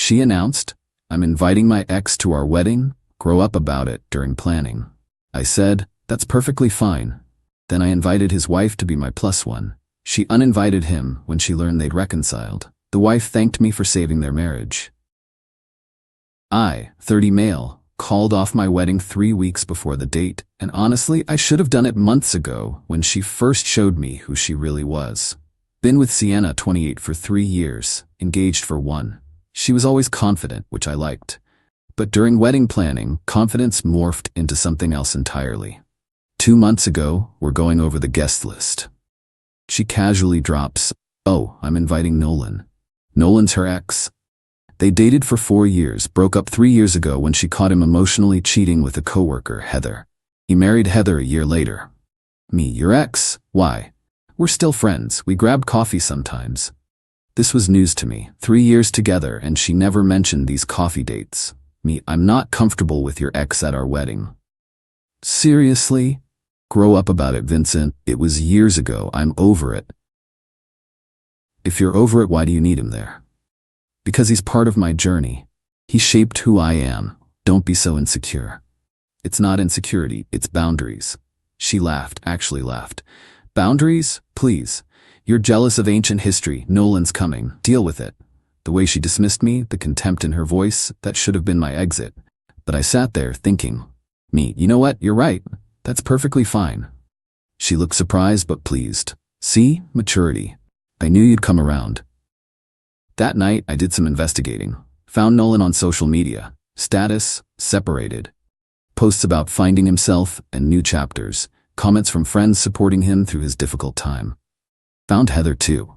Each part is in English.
She announced, "I'm inviting my ex to our wedding. Grow up about it during planning." I said, "That's perfectly fine." Then I invited his wife to be my plus one. She uninvited him when she learned they'd reconciled. The wife thanked me for saving their marriage. I, 30 male, called off my wedding 3 weeks before the date, and honestly, I should have done it months ago when she first showed me who she really was. Been with Sienna, 28, for 3 years, engaged for 1. She was always confident, which I liked. But during wedding planning, confidence morphed into something else entirely. 2 months ago, we're going over the guest list. She casually drops, "Oh, I'm inviting Nolan." Nolan's her ex. They dated for 4 years, broke up 3 years ago when she caught him emotionally cheating with a coworker, Heather. He married Heather a year later. Me, your ex? Why? We're still friends, we grab coffee sometimes. This was news to me. 3 years together and she never mentioned these coffee dates. Me, I'm not comfortable with your ex at our wedding. Seriously? Grow up about it, Vincent. It was years ago, I'm over it. If you're over it, why do you need him there? Because he's part of my journey. He shaped who I am. Don't be so insecure. It's not insecurity, it's boundaries. She laughed, actually laughed. Boundaries? Please. You're jealous of ancient history. Nolan's coming. Deal with it. The way she dismissed me, the contempt in her voice, that should have been my exit. But I sat there thinking, me, you know what? You're right. That's perfectly fine. She looked surprised but pleased. See? Maturity. I knew you'd come around. That night, I did some investigating. Found Nolan on social media. Status, separated. Posts about finding himself and new chapters. Comments from friends supporting him through his difficult time. Found Heather too.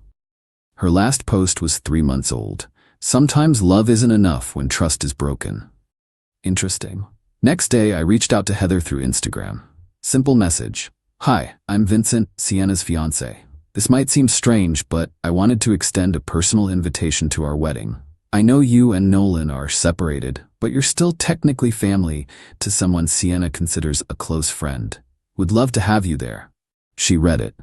Her last post was 3 months old. Sometimes love isn't enough when trust is broken. Interesting. Next day, I reached out to Heather through Instagram. Simple message. "Hi, I'm Vincent, Sienna's fiancé. This might seem strange, but I wanted to extend a personal invitation to our wedding. I know you and Nolan are separated, but you're still technically family to someone Sienna considers a close friend. Would love to have you there." She read it.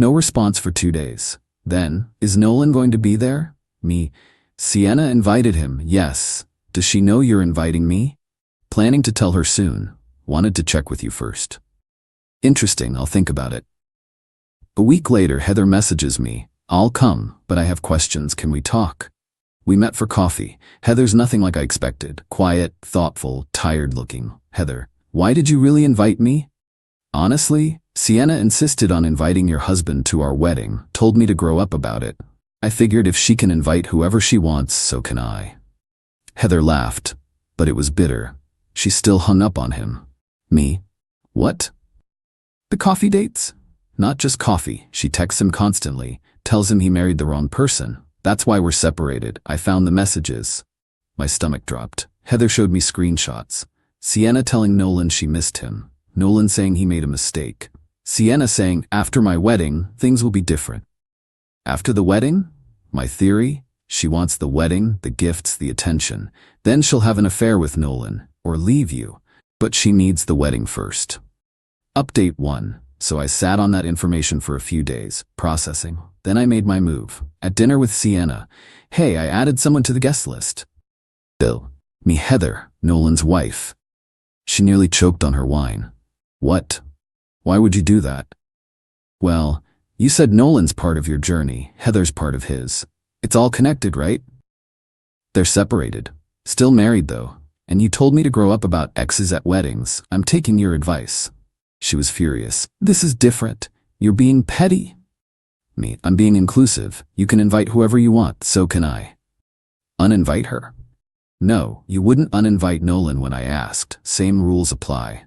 No response for 2 days. Then, "Is Nolan going to be there?" Me. "Sienna invited him, yes. Does she know you're inviting me?" Planning to tell her soon. Wanted to check with you first. Interesting, I'll think about it. A week later, Heather messages me. "I'll come, but I have questions, can we talk?" We met for coffee. Heather's nothing like I expected. Quiet, thoughtful, tired looking. Heather, "Why did you really invite me?" "Honestly, Sienna insisted on inviting your husband to our wedding, told me to grow up about it. I figured if she can invite whoever she wants, so can I." Heather laughed, but it was bitter. She still hung up on him. Me. "What? The coffee dates?" "Not just coffee." She texts him constantly, tells him he married the wrong person. "That's why we're separated. I found the messages." My stomach dropped. Heather showed me screenshots. Sienna telling Nolan she missed him. Nolan saying he made a mistake. Sienna saying, "After my wedding, things will be different." After the wedding? My theory? She wants the wedding, the gifts, the attention. Then she'll have an affair with Nolan, or leave you. But she needs the wedding first. Update 1. So I sat on that information for a few days, processing. Then I made my move. At dinner with Sienna. "Hey, I added someone to the guest list." Bill. Me, Heather, Nolan's wife. She nearly choked on her wine. "What? Why would you do that?" "Well, you said Nolan's part of your journey, Heather's part of his. It's all connected, right?" "They're separated. Still married though. And you told me to grow up about exes at weddings. I'm taking your advice." She was furious. "This is different. You're being petty." Me. "I'm being inclusive. You can invite whoever you want, so can I." "Uninvite her?" "No, you wouldn't uninvite Nolan when I asked. Same rules apply."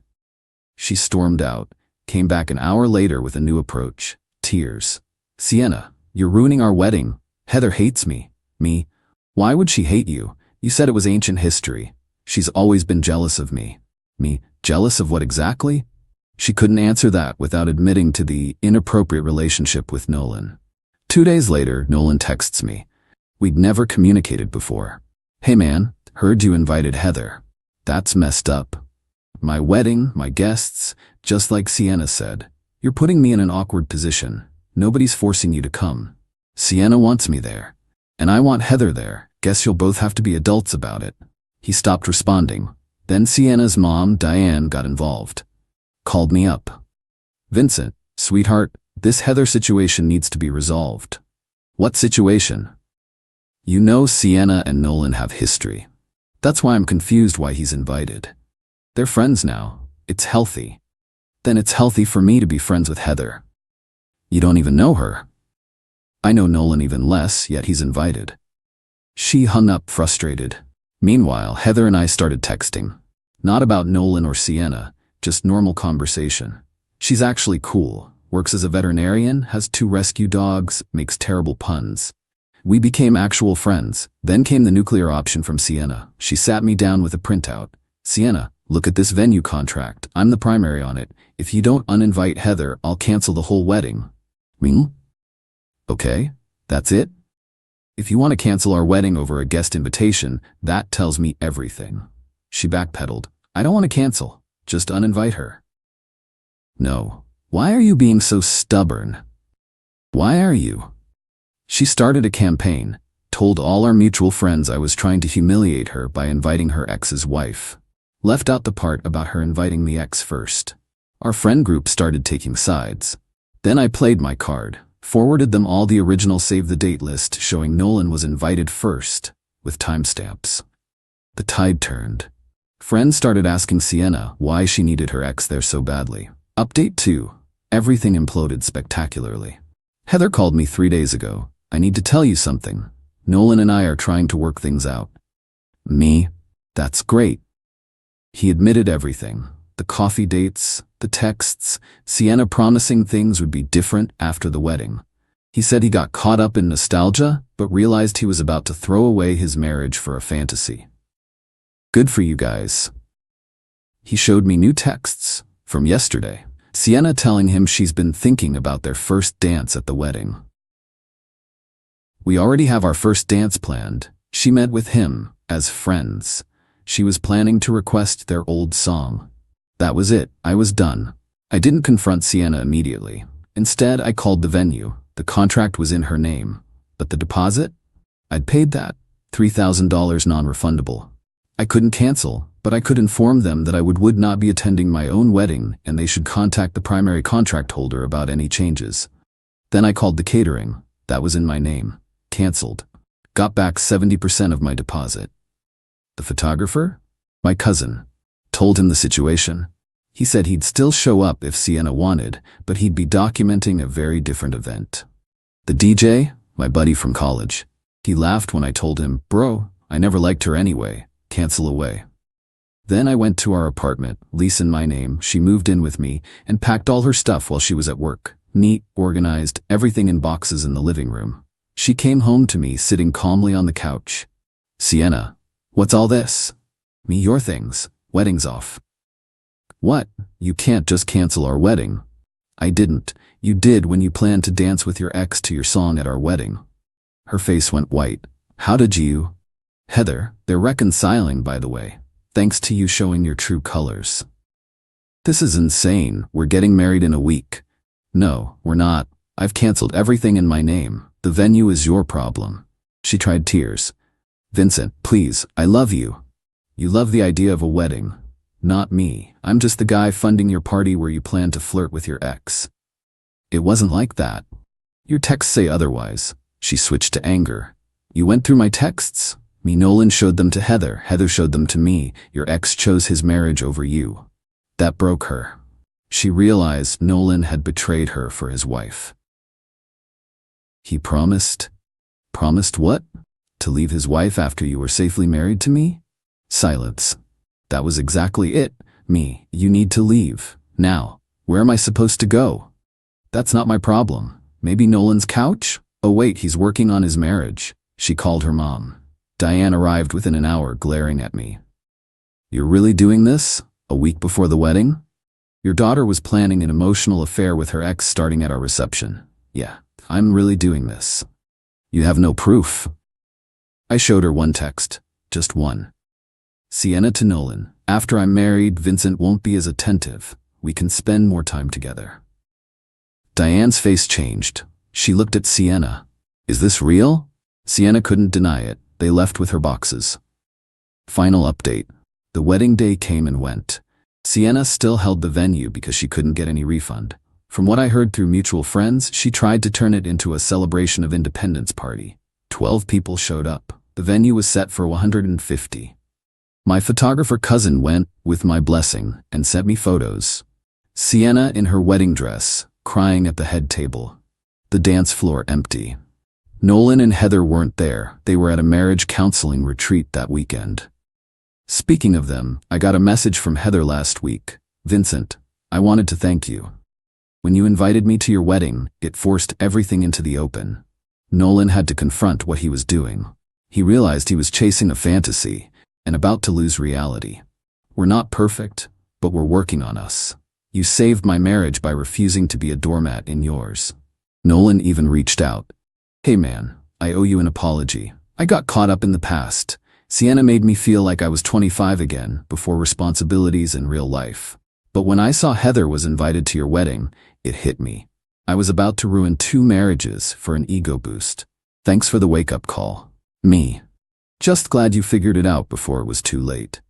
She stormed out, came back an hour later with a new approach. Tears. "Sienna, you're ruining our wedding. Heather hates me." Me. "Why would she hate you? You said it was ancient history. She's always been jealous of me." Me. "Jealous of what exactly?" She couldn't answer that without admitting to the inappropriate relationship with Nolan. 2 days later, Nolan texts me. We'd never communicated before. "Hey man, heard you invited Heather. That's messed up. My wedding, my guests, just like Sienna said. You're putting me in an awkward position. Nobody's forcing you to come. Sienna wants me there. And I want Heather there. Guess you'll both have to be adults about it. He stopped responding. Then Sienna's mom, Diane, got involved. Called me up. Vincent, sweetheart, this Heather situation needs to be resolved. What situation? You know Sienna and Nolan have history. That's why I'm confused why he's invited. They're friends now. It's healthy. Then it's healthy for me to be friends with Heather. You don't even know her. I know Nolan even less, yet he's invited. She hung up frustrated. Meanwhile, Heather and I started texting. Not about Nolan or Sienna, just normal conversation. She's actually cool, works as a veterinarian, has 2 rescue dogs, makes terrible puns. We became actual friends. Then came the nuclear option from Sienna. She sat me down with a printout. Sienna, look at this venue contract. I'm the primary on it. If you don't uninvite Heather, I'll cancel the whole wedding. Okay, that's it? If you want to cancel our wedding over a guest invitation, that tells me everything. She backpedaled. I don't want to cancel. Just uninvite her. No. Why are you being so stubborn? Why are you? She started a campaign, told all our mutual friends I was trying to humiliate her by inviting her ex's wife. Left out the part about her inviting the ex first. Our friend group started taking sides. Then I played my card, forwarded them all the original save the date list showing Nolan was invited first, with timestamps. The tide turned. Friends started asking Sienna why she needed her ex there so badly. Update 2. Everything imploded spectacularly. Heather called me 3 days ago. I need to tell you something. Nolan and I are trying to work things out. Me? That's great. He admitted everything. The coffee dates, the texts, Sienna promising things would be different after the wedding. He said he got caught up in nostalgia, but realized he was about to throw away his marriage for a fantasy. Good for you guys. He showed me new texts from yesterday. Sienna telling him she's been thinking about their first dance at the wedding. We already have our first dance planned. She met with him as friends. She was planning to request their old song. That was it. I was done. I didn't confront Sienna immediately. Instead, I called the venue. The contract was in her name. But the deposit? I'd paid that. $3,000 non-refundable. I couldn't cancel, but I could inform them that I would not be attending my own wedding and they should contact the primary contract holder about any changes. Then I called the catering. That was in my name. Cancelled. Got back 70% of my deposit. The photographer? My cousin. Told him the situation. He said he'd still show up if Sienna wanted, but he'd be documenting a very different event. The DJ? My buddy from college. He laughed when I told him, bro, I never liked her anyway. Cancel away. Then I went to our apartment, lease in my name. She moved in with me and packed all her stuff while she was at work. Neat, organized, everything in boxes in the living room. She came home to me sitting calmly on the couch. Sienna, what's all this? Me your things. Wedding's off. What? You can't just cancel our wedding. I didn't. You did when you planned to dance with your ex to your song at our wedding. Her face went white. How did you? Heather, they're reconciling, by the way. Thanks to you showing your true colors. This is insane. We're getting married in a week. No, we're not. I've canceled everything in my name. The venue is your problem. She tried tears. Vincent, please, I love you. You love the idea of a wedding. Not me. I'm just the guy funding your party where you plan to flirt with your ex. It wasn't like that. Your texts say otherwise. She switched to anger. You went through my texts? Me Nolan showed them to Heather. Heather showed them to me. Your ex chose his marriage over you. That broke her. She realized Nolan had betrayed her for his wife. He promised? Promised what? To leave his wife after you were safely married to me? Silence. That was exactly it. Me, you need to leave. Now. Where am I supposed to go? That's not my problem. Maybe Nolan's couch? Oh wait, he's working on his marriage. She called her mom. Diane arrived within an hour, glaring at me. You're really doing this? A week before the wedding? Your daughter was planning an emotional affair with her ex starting at our reception. Yeah, I'm really doing this. You have no proof. I showed her one text. Just one. Sienna to Nolan. After I'm married, Vincent won't be as attentive. We can spend more time together. Diane's face changed. She looked at Sienna. Is this real? Sienna couldn't deny it. They left with her boxes. Final update. The wedding day came and went. Sienna still held the venue because she couldn't get any refund. From what I heard through mutual friends, she tried to turn it into a celebration of independence party. 12 people showed up. The venue was set for 150. My photographer cousin went, with my blessing, and sent me photos. Sienna in her wedding dress, crying at the head table. The dance floor empty. Nolan and Heather weren't there. They were at a marriage counseling retreat that weekend. Speaking of them, I got a message from Heather last week. Vincent, I wanted to thank you. When you invited me to your wedding, it forced everything into the open. Nolan had to confront what he was doing. He realized he was chasing a fantasy and about to lose reality. We're not perfect, but we're working on us. You saved my marriage by refusing to be a doormat in yours. Nolan even reached out. Hey man, I owe you an apology. I got caught up in the past. Sienna made me feel like I was 25 again, before responsibilities and real life. But when I saw Heather was invited to your wedding, it hit me. I was about to ruin 2 marriages for an ego boost. Thanks for the wake-up call. Me. Just glad you figured it out before it was too late.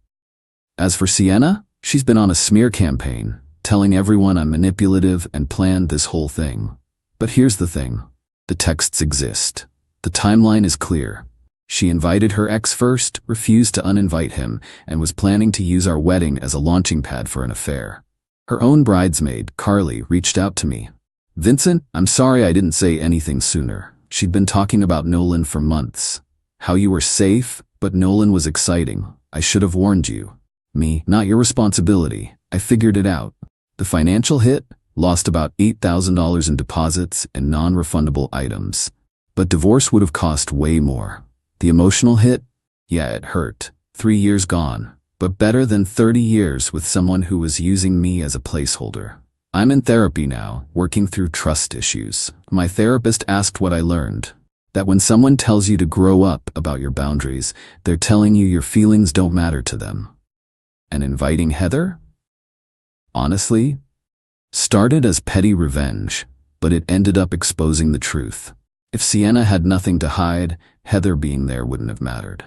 As for Sienna, she's been on a smear campaign, telling everyone I'm manipulative and planned this whole thing. But here's the thing. The texts exist. The timeline is clear. She invited her ex first, refused to uninvite him, and was planning to use our wedding as a launching pad for an affair. Her own bridesmaid, Qley, reached out to me. Vincent, I'm sorry I didn't say anything sooner. She'd been talking about Nolan for months. How you were safe, but Nolan was exciting. I should have warned you. Me, not your responsibility. I figured it out. The financial hit? Lost about $8,000 in deposits and non-refundable items. But divorce would have cost way more. The emotional hit? Yeah, it hurt. 3 years gone. But better than 30 years with someone who was using me as a placeholder. I'm in therapy now, working through trust issues. My therapist asked what I learned. That when someone tells you to grow up about your boundaries, they're telling you your feelings don't matter to them. And inviting Heather? Honestly, started as petty revenge, but it ended up exposing the truth. If Sienna had nothing to hide, Heather being there wouldn't have mattered.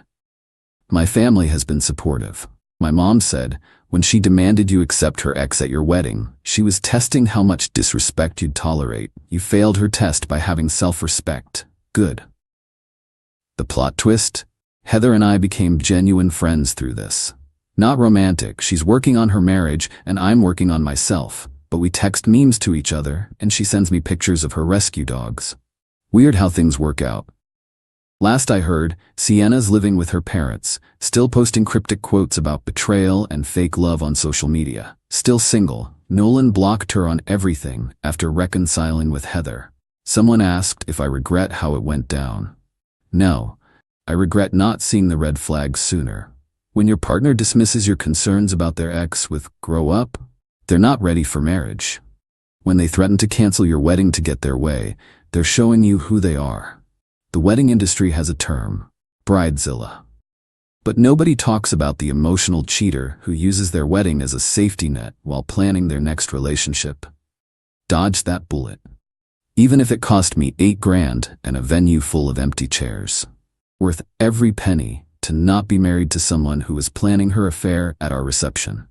My family has been supportive. My mom said, when she demanded you accept her ex at your wedding, she was testing how much disrespect you'd tolerate. You failed her test by having self-respect. Good. The plot twist? Heather and I became genuine friends through this. Not romantic, she's working on her marriage and I'm working on myself, but we text memes to each other and she sends me pictures of her rescue dogs. Weird how things work out. Last I heard, Sienna's living with her parents, still posting cryptic quotes about betrayal and fake love on social media. Still single, Nolan blocked her on everything after reconciling with Heather. Someone asked if I regret how it went down. No, I regret not seeing the red flags sooner. When your partner dismisses your concerns about their ex with "grow up," they're not ready for marriage. When they threaten to cancel your wedding to get their way, they're showing you who they are. The wedding industry has a term, bridezilla. But nobody talks about the emotional cheater who uses their wedding as a safety net while planning their next relationship. Dodge that bullet. Even if it cost me $8,000 and a venue full of empty chairs. Worth every penny to not be married to someone who was planning her affair at our reception.